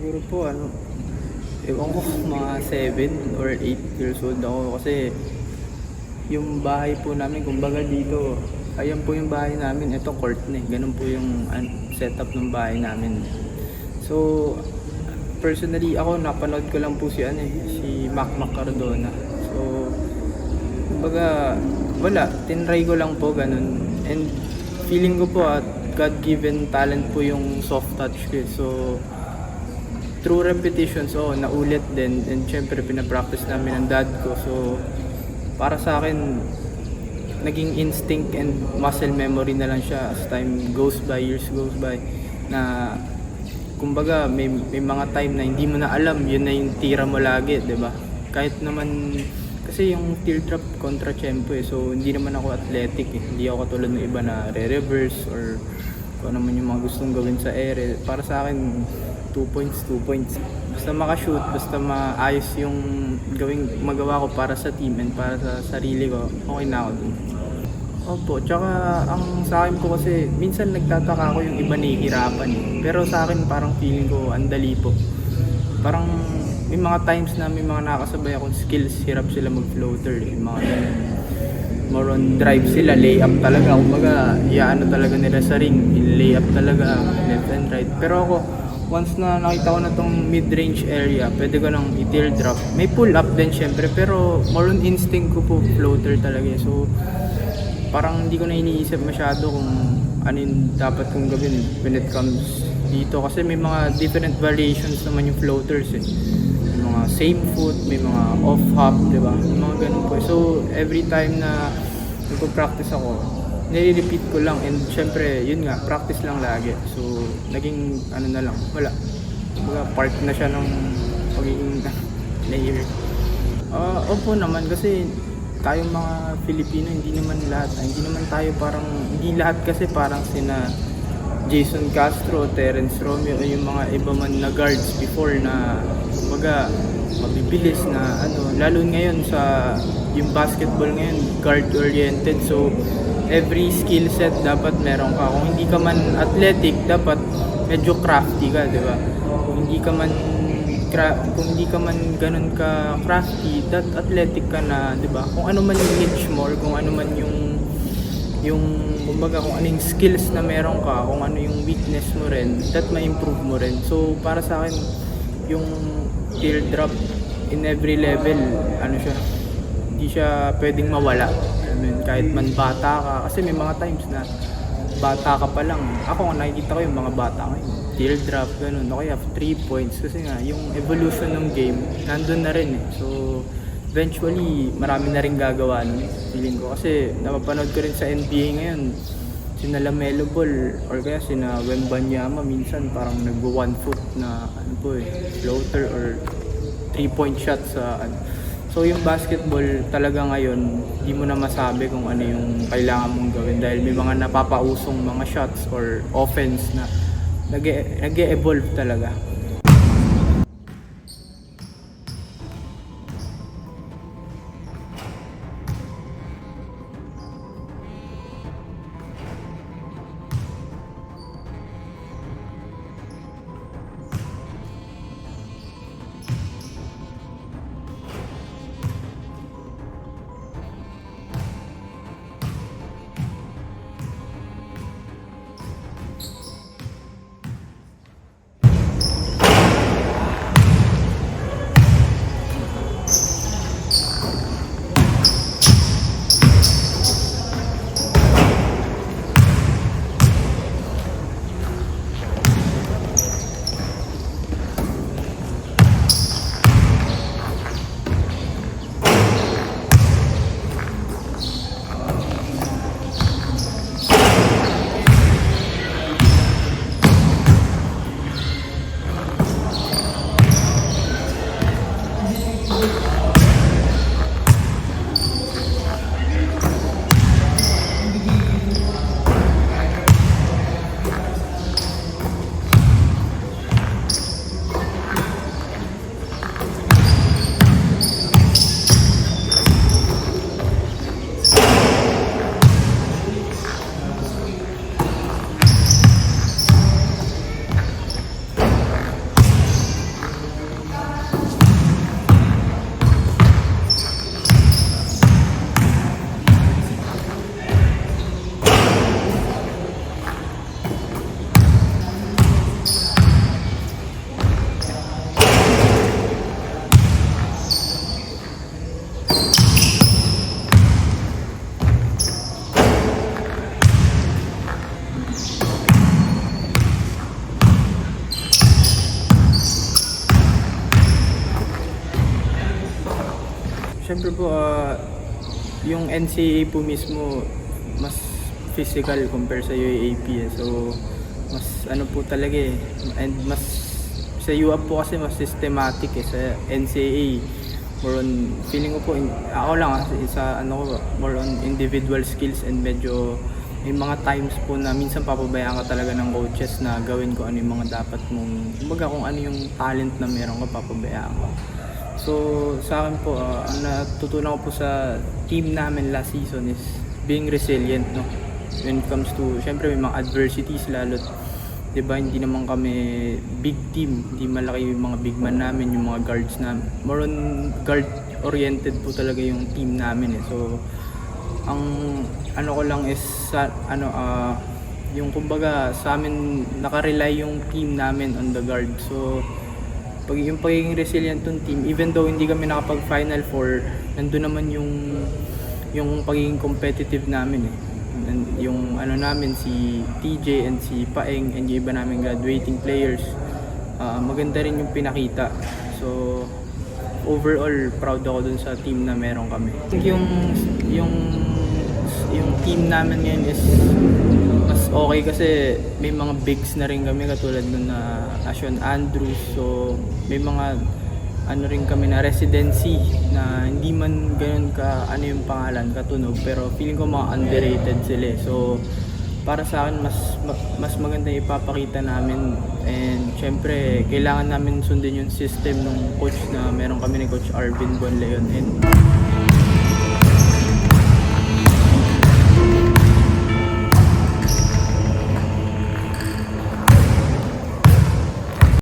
Siguro po ewan ko mga 7 or 8 years old ako kasi yung bahay po namin, kumbaga dito, ayan po yung bahay namin, ito court na eh. Ganun po yung setup ng bahay namin. So, personally ako napanood ko lang po si Mac Cardona. So, kumbaga wala, tinry ko lang po ganun. And feeling ko po at God-given talent po yung soft touch ko. So, through repetition, so naulit din, and syempre pinapractice namin ng dad ko. So para sa akin naging instinct and muscle memory na lang siya as time goes by, years goes by, na kumbaga may mga time na hindi mo na alam yun na yung tira mo lagi, 'di ba? Kahit naman kasi yung teardrop kontra tempo eh, so hindi naman ako athletic eh. Hindi ako katulad ng iba na re-reverse or kung ano man yung mga gustong gawin sa ere. Para sa akin 2 points. Basta makashoot, basta maayos yung magawa ko para sa team and para sa sarili ko, okay na ako dun. Opo, tsaka ang sa akin po kasi, minsan nagtataka ako yung iba nahihirapan eh. Pero sa akin parang feeling ko, andali po. Parang may mga times na may mga nakakasabay akong skills, hirap sila mag-floater eh. Mga ganun. More on drive sila, layup talaga. Kumbaga, iaano talaga nila sa ring, layup talaga, left and right. Pero ako, once na nakita ko na tong mid-range area, pwede ko nang i-teardrop. May pull-up din syempre, pero more on instinct ko po, floater talaga. So, parang hindi ko na iniisip masyado kung ano yung dapat kong gawin when it comes dito. Kasi may mga different variations naman yung floaters eh. May mga same foot, may mga off-hop, diba? Mga ganun po. So, every time na nagpo-practice ako, nire-repeat ko lang, and syempre yun nga, practice lang lagi. So naging na lang, wala, part na siya ng pagiging player. Opo naman, kasi tayong mga Filipino, hindi naman lahat kasi parang sina Jason Castro, Terence Romeo, yung mga iba man na guards before na kumbaga mabibilis na lalo ngayon sa yung basketball ngayon, guard oriented. So every skill set dapat meron ka. Kung hindi ka man athletic, dapat medyo crafty ka, 'di ba? Kung hindi ka man ganun ka crafty, athletic ka na, 'di ba? Kung ano man yung niche mo, kung ano man yung kumbaga kung ano yung skills na meron ka, kung ano yung weakness mo rin, ma-improve mo rin. So para sa akin, yung teardrop in every level, hindi siya pwedeng mawala. Kahit man bata ka, kasi may mga times na bata ka pa lang. Ako nakikita ko yung mga bata ngayon, teardrop, ganun, o kaya 3 points, kasi nga yung evolution ng game nandun na rin eh. So eventually marami na rin gagawa nun, feeling ko, kasi napapanood ko rin sa NBA ngayon, sina LaMelo Ball or kaya sina Wembanyama, minsan parang nag-1 foot na floater or 3-point shot sa So yung basketball talaga ngayon, hindi mo na masabi kung ano yung kailangan mong gawin dahil may mga napapausong mga shots or offense na nag-e-evolve talaga. Siyempre po, yung NCAA po mismo, mas physical compare sa UAAP eh. So, mas ano po talaga eh. And mas, sa UAP po kasi mas systematic eh. Sa NCAA, more on, feeling ko po, ako lang sa ano ko, more on individual skills and medyo may mga times po na minsan papabayaan ka talaga ng coaches na gawin ko ano yung mga dapat mong, kumbaga kung ano yung talent na meron ka, papabayaan ka. So sa akin po, ang natutunan ko po sa team namin last season is being resilient, no? When it comes to, syempre may mga adversities lalo't, di ba, hindi naman kami big team, hindi malaki yung mga big man namin, yung mga guards namin. More on guard oriented po talaga yung team namin eh. So ang ano ko lang is yung kumbaga sa amin nakarely yung team namin on the guard. So yung pagiging resilient ng team, even though hindi kami nakapag Final Four, nandun naman yung pagiging competitive namin eh. And yung ano namin, si TJ and si Paeng and yung iba namin graduating players, maganda rin yung pinakita. So overall proud ako dun sa team na meron kami. Yung team namin ngayon is mas okay kasi may mga bigs na rin kami katulad nun na Ashon Andrews. So may mga ano rin kami na residency na hindi man ganoon ka ano yung pangalan katunog, pero feeling ko mga underrated sila eh. So para sa akin mas maganda ipapakita namin, and syempre kailangan namin sundin yung system ng coach na meron kami ni Coach Arvin Bonleon. And